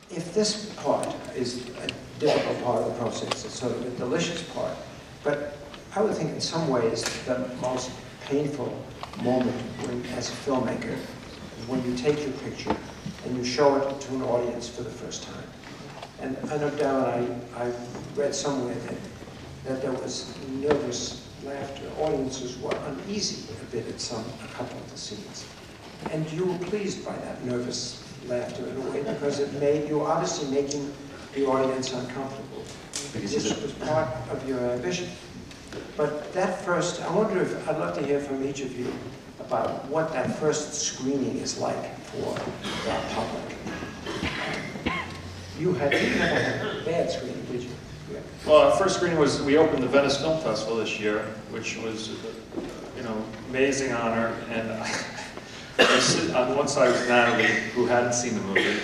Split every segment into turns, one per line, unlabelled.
if this part is a difficult part of the process, it's sort of a delicious part, but I would think in some ways the most painful moment as a filmmaker is when you take your picture and you show it to an audience for the first time. And I know, Darren, I read somewhere that there was nervous laughter. Audiences were uneasy a bit at a couple of the scenes. And you were pleased by that nervous laughter in a way, because it made you obviously making the audience uncomfortable. Because this was part of your ambition. But that first, I'd love to hear from each of you about what that first screening is like for that public. You never had a bad screening, did you? Yeah.
Well, our first screening was, we opened the Venice Film Festival this year, which was, amazing honor. And on one side was Natalie, who hadn't seen the movie,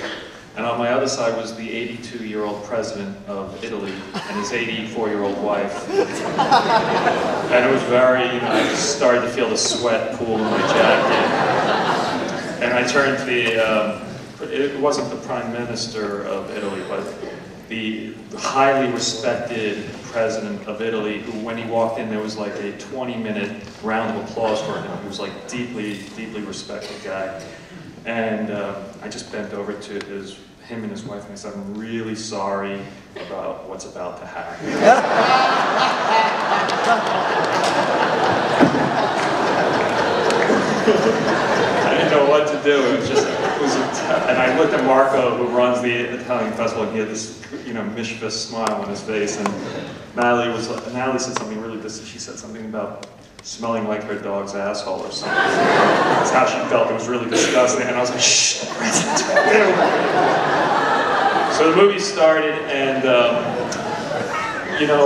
and on my other side was the 82-year-old president of Italy and his 84-year-old wife. And it was very, I just started to feel the sweat pool in my jacket. And I turned to it wasn't the Prime Minister of Italy, but the highly respected president of Italy, who when he walked in, there was like a 20-minute round of applause for him. He was like deeply, deeply respected guy. And I just bent over to him and his wife and I said, I'm really sorry about what's about to happen. I didn't know what to do. And I looked at Marco, who runs the Italian festival, and he had this, mischievous smile on his face. And Natalie said something really distant. She said something about smelling like her dog's asshole or something. That's how she felt. It was really disgusting. And I was like, shh, the president's right there. So the movie started, and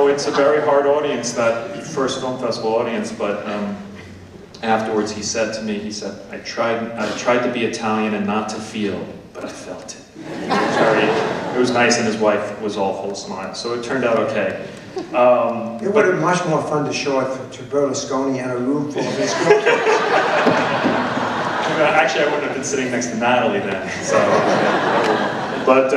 it's a very hard audience, that first film festival audience. But afterwards, he said to me, I tried to be Italian and not to feel, but I felt it. It was nice, and his wife was all full of smiles. So it turned out okay. It
would have been much more fun to show it to Berlusconi and a room full of his girlfriends.
Actually, I wouldn't have been sitting next to Natalie then. So, but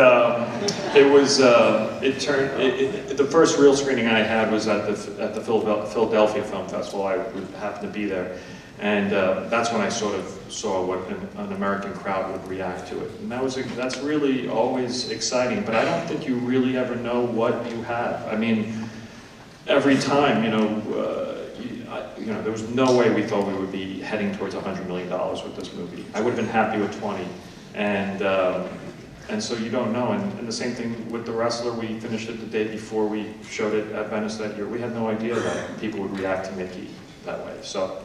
the first real screening I had was at the Philadelphia Film Festival. I happened to be there. And that's when I sort of saw what an American crowd would react to it. And that's really always exciting, but I don't think you really ever know what you have. I mean, every time, there was no way we thought we would be heading towards $100 million with this movie. I would have been happy with 20. And so you don't know. And the same thing with The Wrestler. We finished it the day before we showed it at Venice that year. We had no idea that people would react to Mickey that way. So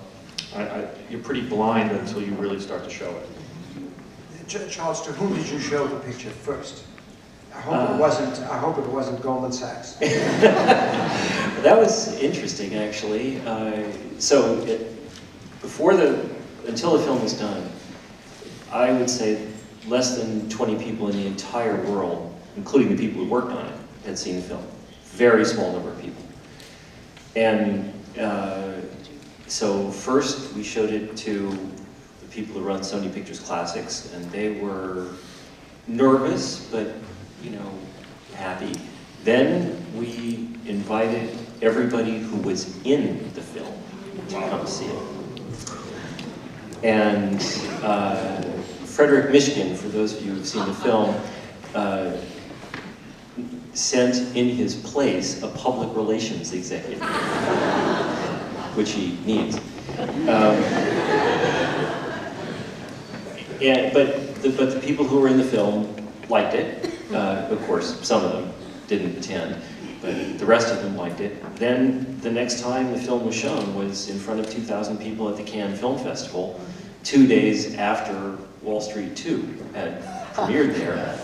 you're pretty blind until you really start to show it.
Charles, to whom did you show the picture first? I hope it wasn't Goldman Sachs.
That was interesting, actually. Until the film was done, I would say less than 20 people in the entire world, including the people who worked on it, had seen the film. Very small number of people. And so first we showed it to the people who run Sony Pictures Classics, and they were nervous, but happy. Then we invited everybody who was in the film to come see it. And Frederick Mishkin, for those of you who've seen the film, sent in his place a public relations executive, which he needs. But the people who were in the film liked it. Of course, some of them didn't attend, but the rest of them liked it. Then the next time the film was shown was in front of 2,000 people at the Cannes Film Festival, 2 days after Wall Street 2 had premiered there.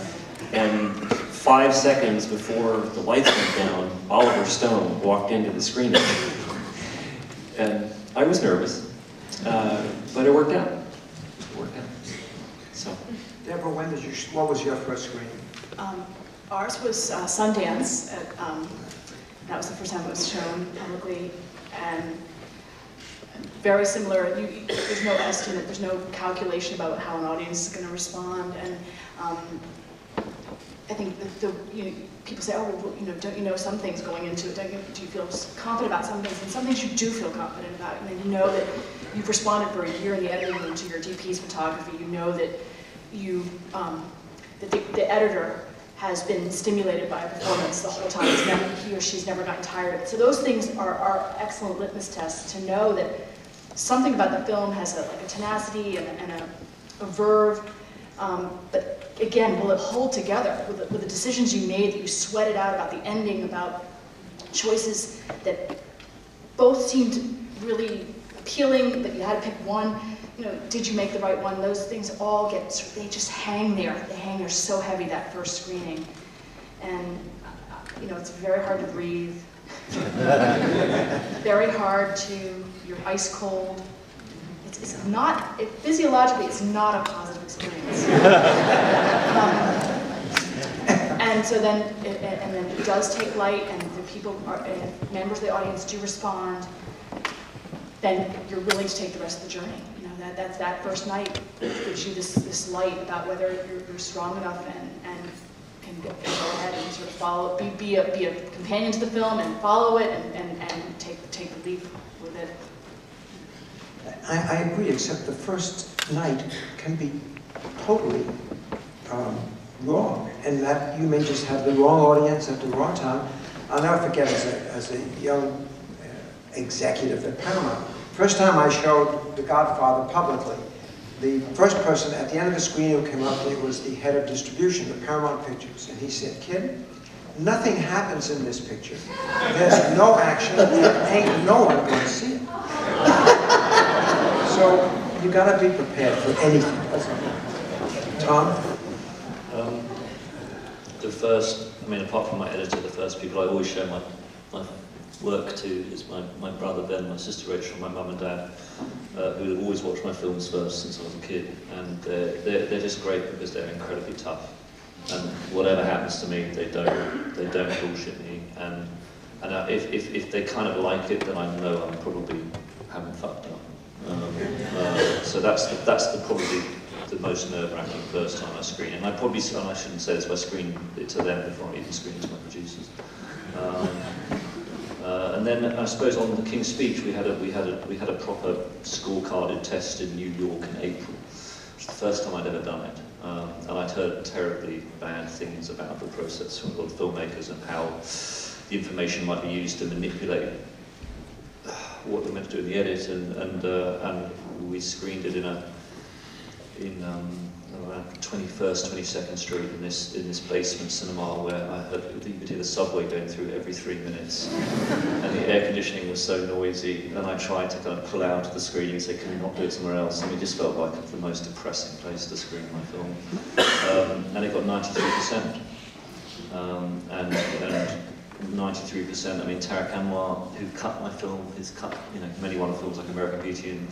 And 5 seconds before the lights went down, Oliver Stone walked into the screening. And I was nervous, but it worked out. It worked out. So.
Debra, what was your first screening?
Ours was Sundance. That was the first time it was shown publicly, and very similar. There's no estimate, there's no calculation about how an audience is going to respond, and I think people say, oh, well, don't you know some things going into it? Do you feel confident about some things? And some things you do feel confident about. And you know that you've responded for a year in the editing room to your DP's photography. You know that that the editor has been stimulated by a performance the whole time. He or she's never gotten tired of it. So those things are excellent litmus tests to know that something about the film has a tenacity and a verve. But again, will it hold together with the decisions you made, that you sweated out about the ending, about choices that both seemed really appealing, but you had to pick one. Did you make the right one? Those things all they just hang there. They hang there so heavy that first screening. And, it's very hard to breathe. Very hard you're ice cold. It's not, physiologically, it's not a positive experience. And so then it does take light, and the people and members of the audience do respond. Then you're willing to take the rest of the journey. That's that first night gives you this light about whether you're strong enough and can go ahead and sort of follow it, be a companion to the film and follow it and take the leap with it.
I agree, except the first night can be totally wrong, and that you may just have the wrong audience at the wrong time. I'll never forget as a young executive at Paramount, first time I showed The Godfather publicly, the first person at the end of the screening who came up to me was the head of distribution of Paramount Pictures, and he said, "Kid, nothing happens in this picture. There's no action, and ain't no one going to see it." So you got to be prepared for anything. Tom?
Apart from my editor, the first people I always show my work to is my brother Ben, my sister Rachel, my mum and dad, who have always watched my films first since I was a kid. And they're just great because they're incredibly tough. And whatever happens to me, they don't bullshit me. And if they kind of like it, then I know I'm probably haven't fucked up. So that's probably the most nerve-wracking first time I screen. And I shouldn't say this, I screen it to them before I even screen it to my producers. And then I suppose on the King's Speech we had a proper scorecarded test in New York in April, which was the first time I'd ever done it. And I'd heard terribly bad things about the process from a lot of filmmakers and how the information might be used to manipulate what they're meant to do in the edit, and we screened it in around 21st, 22nd Street in this basement cinema where you could hear the subway going through every 3 minutes, and the air conditioning was so noisy. And I tried to kind of pull out of the screening and say, "Can we not do it somewhere else?" And it just felt like the most depressing place to screen my film. And it got 93%, and 93%. I mean, Tarek Anwar, who cut my film, has cut many wonderful films like American Beauty, and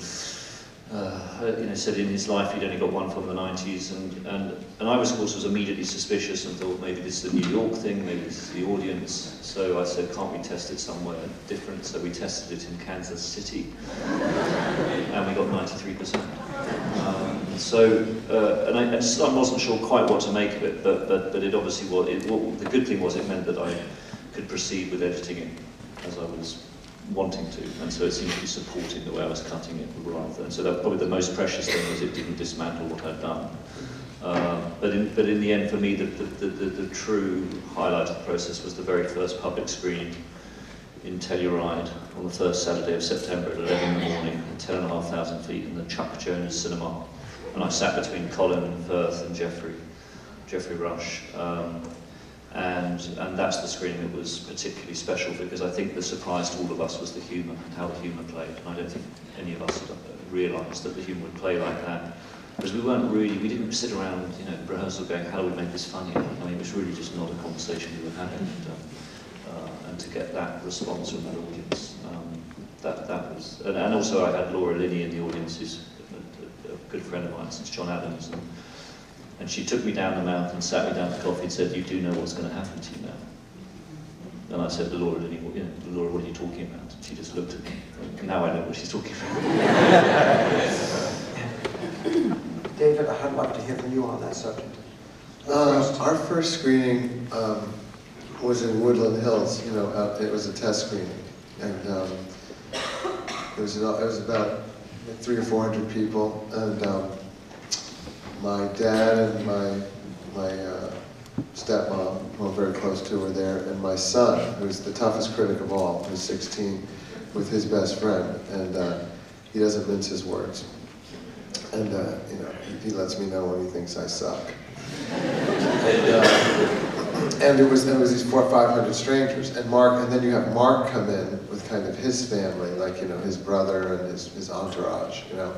said in his life he'd only got one film in the 90s, and I was, of course, immediately suspicious and thought maybe this is a New York thing, maybe this is the audience. So I said, can't we test it somewhere different? So we tested it in Kansas City, and we got 93%. I wasn't sure quite what to make of it, but it obviously was. The good thing was it meant that I could proceed with editing it as I was wanting to, and so it seemed to be supporting the way I was cutting it rather. And so that probably the most precious thing was it didn't dismantle what I'd done. But in the end, for me, the true highlight of the process was the very first public screening in Telluride on the first Saturday of September at 11 in the morning, 10,500 feet in the Chuck Jones Cinema, and I sat between Colin Firth and Jeffrey Rush. And that's the screening that was particularly special, because I think the surprise to all of us was the humour and how the humour played. And I don't think any of us had realised that the humour would play like that, because we didn't sit around, rehearsal going, how do we make this funny? I mean, it was really just not a conversation we were having. And to get that response from that audience, that was, and also I had Laura Linney in the audience, who's a good friend of mine since John Adams. And she took me down the mountain, sat me down for coffee and said, "You do know what's going to happen to you now." And I said, Laura, Laura, what are you talking about? And she just looked at me. Now I know what she's talking about.
David, I'd love to hear from you on that subject.
Our first screening was in Woodland Hills. You know, it was a test screening, and it was about 300 or 400 people, and my dad and my stepmom, who I'm very close to, were there, and my son, who's the toughest critic of all, who's 16, with his best friend, and he doesn't mince his words. And you know, he lets me know when he thinks I suck. And it was these 400 or 500 strangers, and then you have Mark come in with kind of his family, like, you know, his brother and his entourage, you know.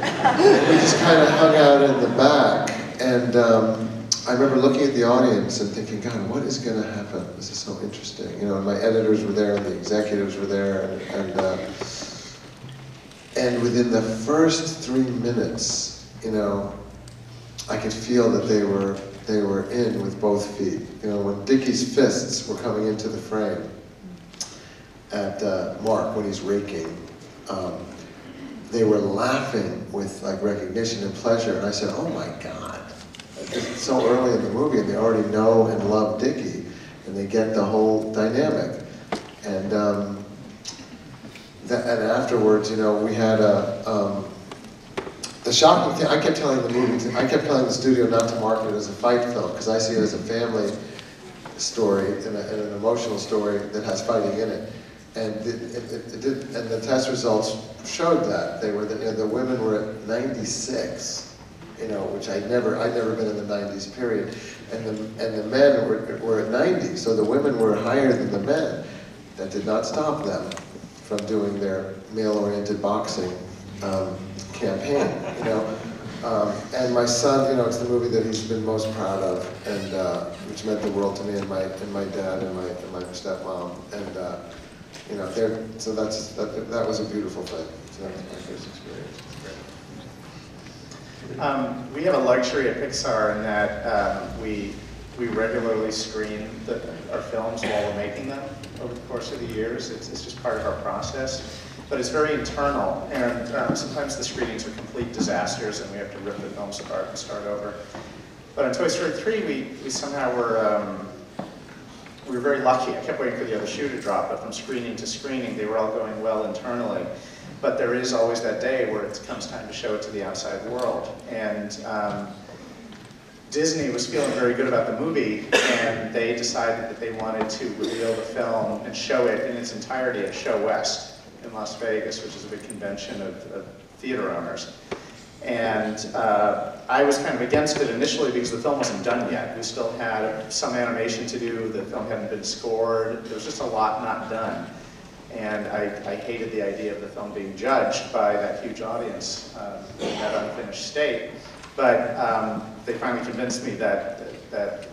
And we just kind of hung out in the back, and I remember looking at the audience and thinking, God, what is going to happen? This is so interesting, you know. And my editors were there, and the executives were there, and within the first 3 minutes, you know, I could feel that they were in with both feet. You know, when Dickie's fists were coming into the frame at Mark when he's raking, they were laughing with like recognition and pleasure, and I said, oh my God, it's so early in the movie, and they already know and love Dickie, and they get the whole dynamic. And and afterwards, you know, we had the shocking thing, I kept telling the studio not to market it as a fight film, because I see it as a family story and an emotional story that has fighting in it. And it did, and the test results showed that. They were, you know, the women were at 96, you know, which I'd never been in the 90s period. And the men were at 90, so the women were higher than the men. That did not stop them from doing their male-oriented boxing campaign, you know. And my son, you know, it's the movie that he's been most proud of, and which meant the world to me and my dad and my stepmom, and you know, so that was a beautiful thing. So that was my first experience.
We have a luxury at Pixar in that we regularly screen our films while we're making them over the course of the years. It's just part of our process. But it's very internal, and sometimes the screenings are complete disasters and we have to rip the films apart and start over. But in Toy Story 3, we somehow we were very lucky. I kept waiting for the other shoe to drop, but from screening to screening, they were all going well internally. But there is always that day where it comes time to show it to the outside world. And Disney was feeling very good about the movie, and they decided that they wanted to reveal the film and show it in its entirety at Show West in Las Vegas, which is a big convention of theater owners. And I was kind of against it initially because the film wasn't done yet. We still had some animation to do, the film hadn't been scored, there was just a lot not done. And I hated the idea of the film being judged by that huge audience in that unfinished state. But they finally convinced me that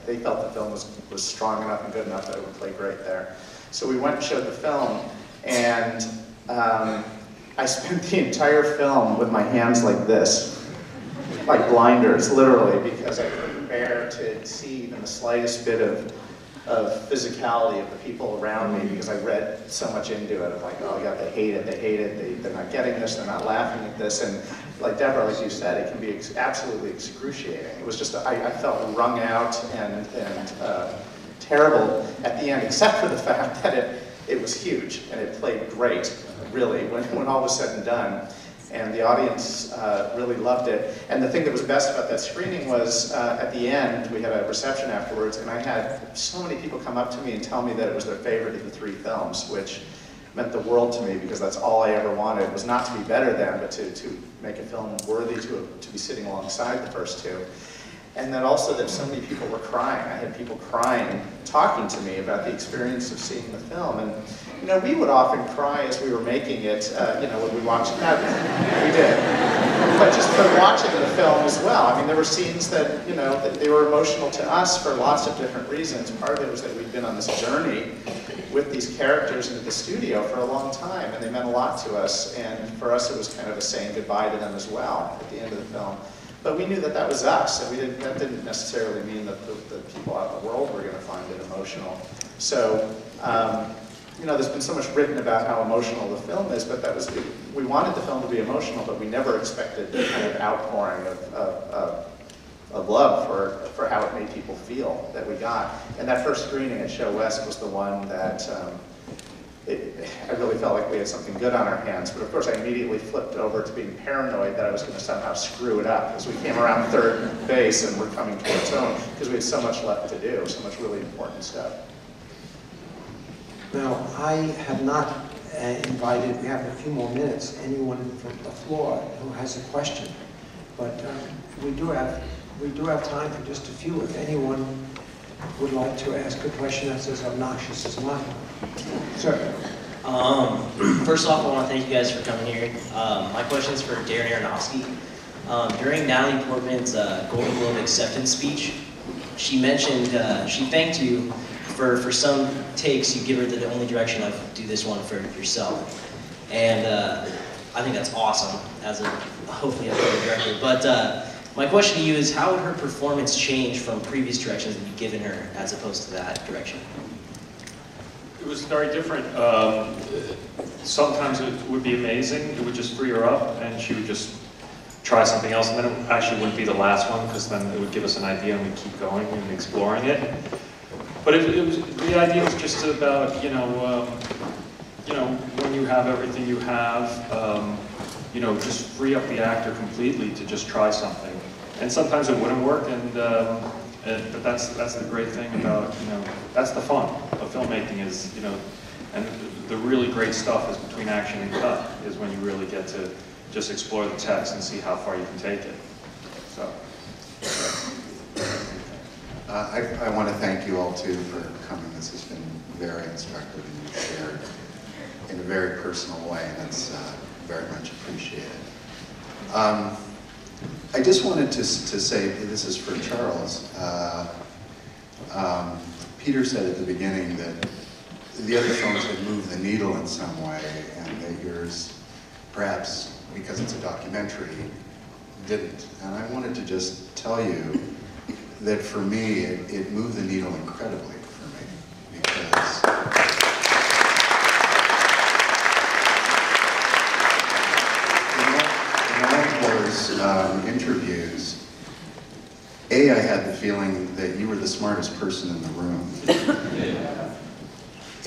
they felt the film was strong enough and good enough that it would play great there. So we went and showed the film, and I spent the entire film with my hands like this, like blinders, literally, because I couldn't bear to see even the slightest bit of physicality of the people around me, because I read so much into it. I'm like, oh yeah, they hate it, they're not getting this, they're not laughing at this. And like Debra, like you said, it can be absolutely excruciating. It was just, I felt wrung out and terrible at the end, except for the fact that it was huge and it played great, really, when all was said and done. And the audience really loved it. And the thing that was best about that screening was at the end, we had a reception afterwards, and I had so many people come up to me and tell me that it was their favorite of the 3 films, which meant the world to me, because that's all I ever wanted, was not to be better than, but to make a film worthy to be sitting alongside the first 2. And then also that so many people were crying. I had people crying, talking to me about the experience of seeing the film. And, you know, we would often cry as we were making it, you know, when we watched it. We did. But just for watching the film as well. I mean, there were scenes that, you know, that they were emotional to us for lots of different reasons. Part of it was that we'd been on this journey with these characters into the studio for a long time, and they meant a lot to us. And for us, it was kind of a saying goodbye to them as well at the end of the film. But we knew that that was us, and that didn't necessarily mean that the people out in the world were going to find it emotional. So, you know, there's been so much written about how emotional the film is, but we wanted the film to be emotional, but we never expected the kind of outpouring of love for how it made people feel that we got. And that first screening at Show West was the one that I really felt like we had something good on our hands, but of course I immediately flipped over to being paranoid that I was going to somehow screw it up as we came around third base and we're coming towards home, because we had so much left to do, so much really important stuff.
Now, I have not invited, we have a few more minutes, anyone from the floor who has a question, but we do have time for just a few. If anyone would like to ask a question that's as obnoxious as mine. Sir.
First off, I want to thank you guys for coming here. My question is for Darren Aronofsky. During Natalie Portman's Golden Globe acceptance speech, she mentioned, she thanked you for some takes. You give her the only direction of do this one for yourself. And I think that's awesome as a, hopefully a better director. But my question to you is, how would her performance change from previous directions that you've given her as opposed to that direction?
It was very different. Sometimes it would be amazing. It would just free her up, and she would just try something else, and then it actually wouldn't be the last one, because then it would give us an idea, and we'd keep going and exploring it. But the idea was just about, when you have everything you have, just free up the actor completely to just try something. And sometimes it wouldn't work, but that's the great thing about, that's the fun of filmmaking is, and the really great stuff is between action and cut, is when you really get to just explore the text and see how far you can take it. So.
I want to thank you all too for coming. This has been very instructive, and you've shared in a very personal way, and that's very much appreciated. I just wanted to say, this is for Charles. Peter said at the beginning that the other films had moved the needle in some way, and that yours, perhaps because it's a documentary, didn't. And I wanted to just tell you that for me, it moved the needle incredibly for me, because in all those interviews, I had the feeling that you were the smartest person in the room.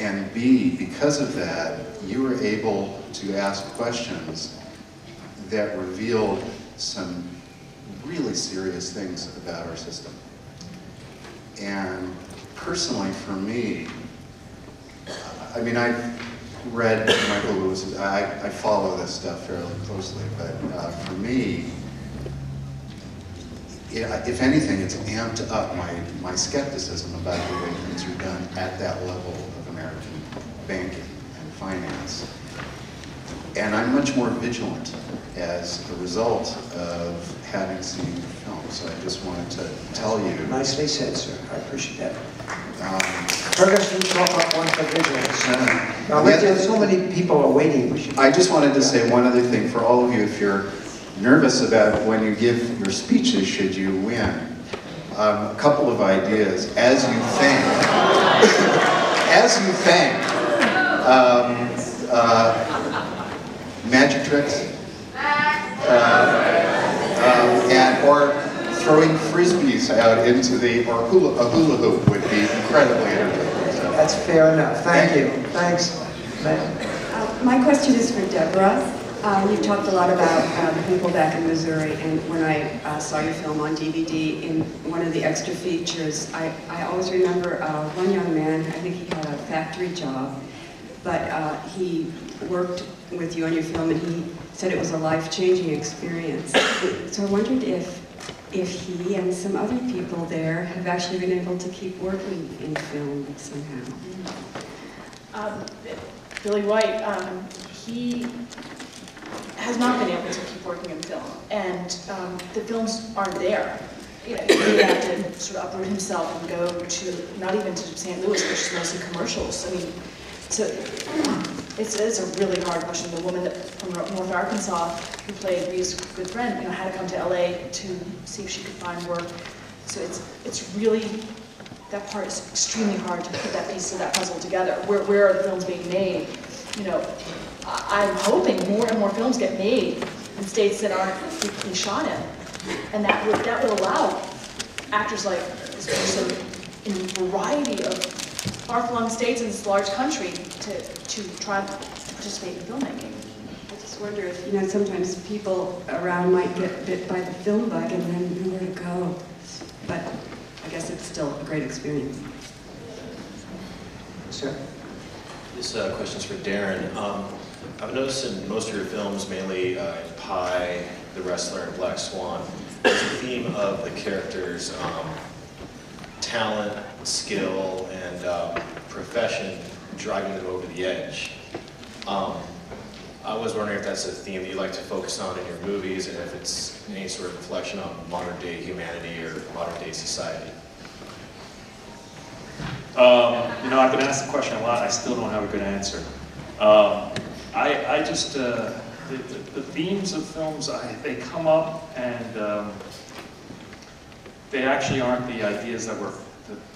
And B, because of that, you were able to ask questions that revealed some really serious things about our system. And personally, for me, I mean, I've read Michael Lewis's, I follow this stuff fairly closely, but for me, if anything, it's amped up my skepticism about the way things are done at that level of American banking and finance. And I'm much more vigilant as a result of having seen the film. So I just wanted to tell you.
Nicely said, sir. I appreciate that. Ferguson, talk up one for vigilance. Now, there's so many people are waiting.
I just wanted to say one other thing for all of you. If you're nervous about when you give your speeches, should you win, a couple of ideas. As you think, magic tricks, or throwing frisbees out into a hula hoop would be incredibly entertaining. So.
That's fair enough. Thank you. Thanks.
My question is for Debra. You've talked a lot about people back in Missouri, and when I saw your film on DVD, in one of the extra features, I always remember one young man, I think he had a factory job, but he worked with you on your film, and he said it was a life-changing experience. So I wondered if he and some other people there have actually been able to keep working in film somehow.
Billy White, he has not been able to keep working in film, and the films aren't there. He really had to sort of uproot himself and go to, not even to St. Louis, which is mostly commercials. I mean, so it's a really hard question. The woman from North Arkansas who played Ree's good friend, had to come to LA to see if she could find work. So it's really, that part is extremely hard to put that piece of that puzzle together. Where are the films being made? I'm hoping more and more films get made in states that aren't being shot in, and that would allow actors like this person in a variety of far-flung states in this large country to try to participate in filmmaking.
I just wonder if, you know, sometimes people around might get bit by the film bug and then nowhere to go. But I guess it's still a great experience.
Sir?
This question's for Darren. I've noticed in most of your films, mainly in Pie, The Wrestler, and Black Swan, there's a theme of the characters' talent, skill, and profession driving them over the edge. I was wondering if that's a theme that you like to focus on in your movies, and if it's any sort of reflection on modern day humanity or modern day society.
You know, I've been asked the question a lot. I still don't have a good answer. I just, the themes of films, they come up and they actually aren't the ideas that were,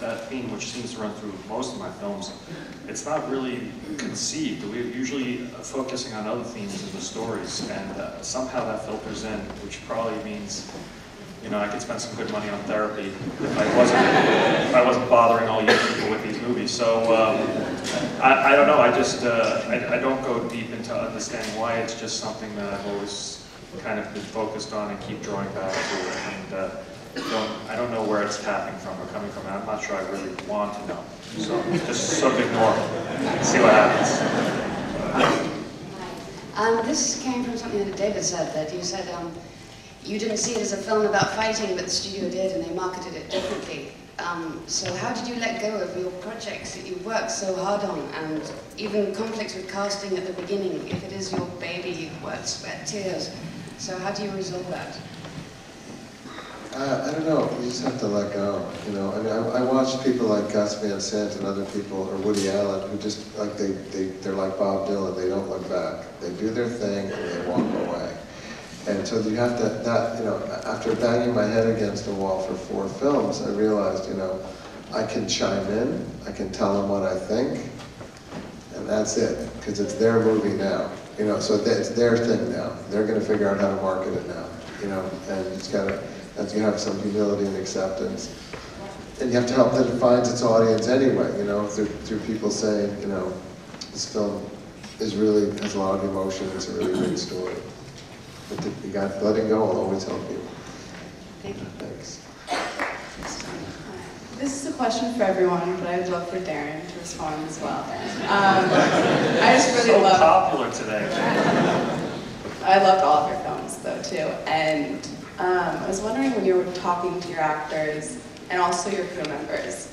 that theme which seems to run through most of my films. It's not really conceived. We're usually focusing on other themes in the stories, and somehow that filters in, which probably means, you know, I could spend some good money on therapy if I wasn't bothering all you people with these movies. So I don't know. I just I don't go deep into understanding why. It's just something that I've always kind of been focused on and keep drawing back to. And I don't know where it's tapping from or coming from. I'm not sure I really want to know. So just sort of ignore it. See what happens.
This came from something that David said. That you said. You didn't see it as a film about fighting, but the studio did, and they marketed it differently. So how did you let go of your projects that you worked so hard on, and even conflicts with casting at the beginning? If it is your baby, you've worked sweat, tears. So how do you resolve that?
I don't know. You just have to let go. You know, I mean, I watch people like Gus Van Sant and other people, or Woody Allen, who just like they're like Bob Dylan. They don't look back. They do their thing and they walk away. And so you have to, you know, after banging my head against a wall for 4 films, I realized, you know, I can chime in, I can tell them what I think, and that's it, because it's their movie now. You know, so it's their thing now. They're going to figure out how to market it now. You know, and it's got to, you have some humility and acceptance, and you have to help that it finds its audience anyway. You know, through people saying, you know, this film has a lot of emotion. It's a really great story. But you got letting go will always help you.
Thank you.
Thanks.
This is a question for everyone, but I would love for Darren to respond as well. I just really
so popular today.
I loved all of your films though too, and I was wondering when you were talking to your actors and also your crew members,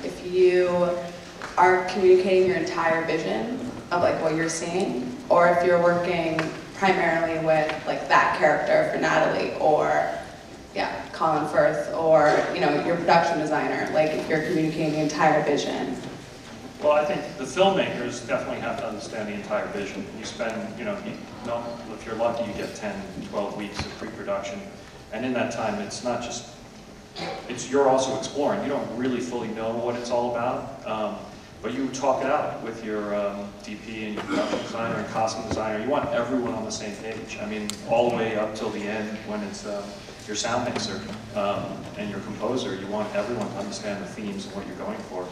if you are communicating your entire vision of like what you're seeing, or if you're working primarily with like that character for Natalie, or Colin Firth, or you know, your production designer, like if you're communicating the entire vision.
Well, I think the filmmakers definitely have to understand the entire vision. You spend, you know, if you're lucky, you get 10, 12 weeks of pre-production, and in that time, it's not just, you're also exploring. You don't really fully know what it's all about. But you talk it out with your DP and your production designer and costume designer. You want everyone on the same page. I mean, all the way up till the end when it's your sound mixer and your composer. You want everyone to understand the themes and what you're going for.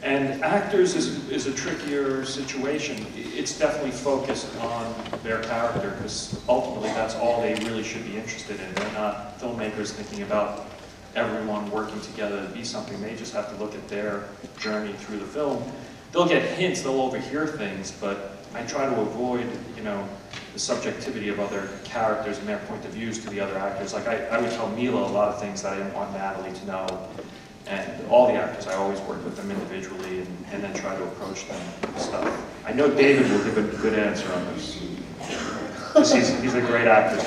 And actors is a trickier situation. It's definitely focused on their character, because ultimately that's all they really should be interested in. They're not filmmakers thinking about everyone working together to be something. They just have to look at their journey through the film. They'll get hints, they'll overhear things, but I try to avoid, you know, the subjectivity of other characters and their point of views to the other actors. Like I would tell Mila a lot of things that I didn't want Natalie to know, and all the actors, I always work with them individually and then try to approach them and stuff. I know David will give a good answer on this, because he's a great actor.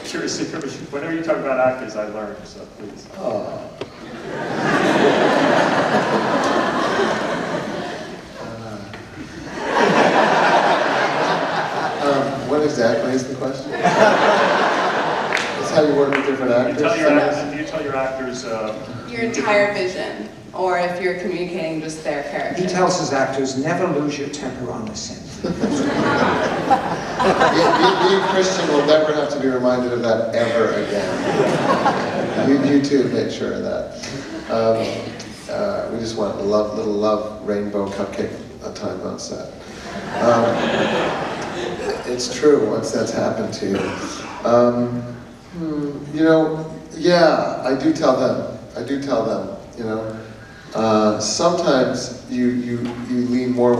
Curious, whenever you talk about actors, I learn, so please.
Oh. What exactly is the question? That's how you work with different actors?
Do you tell your actors...
your entire vision, or if you're communicating just their character.
He tells his actors, never lose your temper on the set.
Being Christian will never have to be reminded of that ever again. You too made sure of that. We just want a little love rainbow cupcake time on set. It's true once that's happened to you. You know, yeah, I do tell them, you know. Sometimes you lean more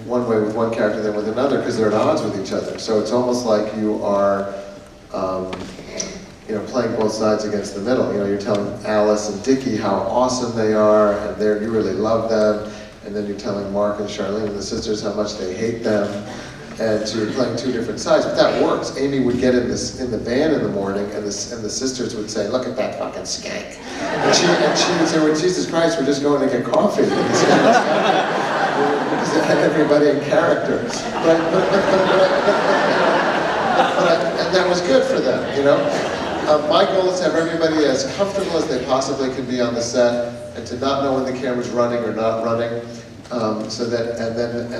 one way with one character than with another because they're at odds with each other. So it's almost like you are, you know, playing both sides against the middle. You know, you're telling Alice and Dickie how awesome they are, and you really love them, and then you're telling Mark and Charlene and the sisters how much they hate them. And so you're playing two different sides, but that works. Amy would get in the van in the morning, and the sisters would say, "Look at that fucking skank," and she would say, "Well, Jesus Christ, we're just going to get coffee." Because it had everybody in character. And that was good for them, you know. My goal is to have everybody as comfortable as they possibly can be on the set, and to not know when the camera's running or not running. So that, and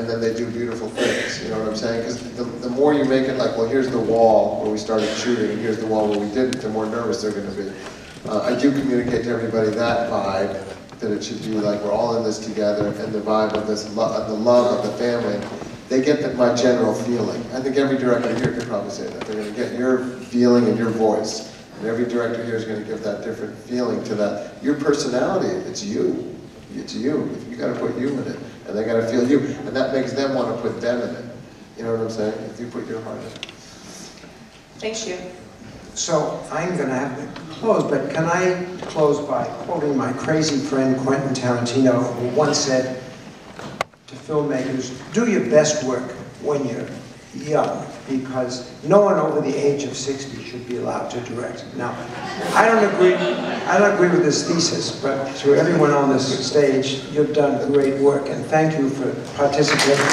then they do beautiful things, you know what I'm saying? Because the more you make it like, well, here's the wall where we started shooting, and here's the wall where we didn't, the more nervous they're going to be. I do communicate to everybody that vibe, that it should be like we're all in this together, and the vibe of this, the love of the family. They get my general feeling. I think every director here could probably say that. They're going to get your feeling and your voice, and every director here is going to give that different feeling to that. Your personality, it's you. It's you. You got to put you in it, and they got to feel you, and that makes them want to put them in it. You know what I'm saying? If you put your heart in it.
Thank you.
So I'm going to have to close, but can I close by quoting my crazy friend Quentin Tarantino, who once said to filmmakers, "Do your best work when you're young, because no one over the age of 60 should be allowed to direct." Now, I don't agree with this thesis, but to everyone on this stage, you've done great work, and thank you for participating.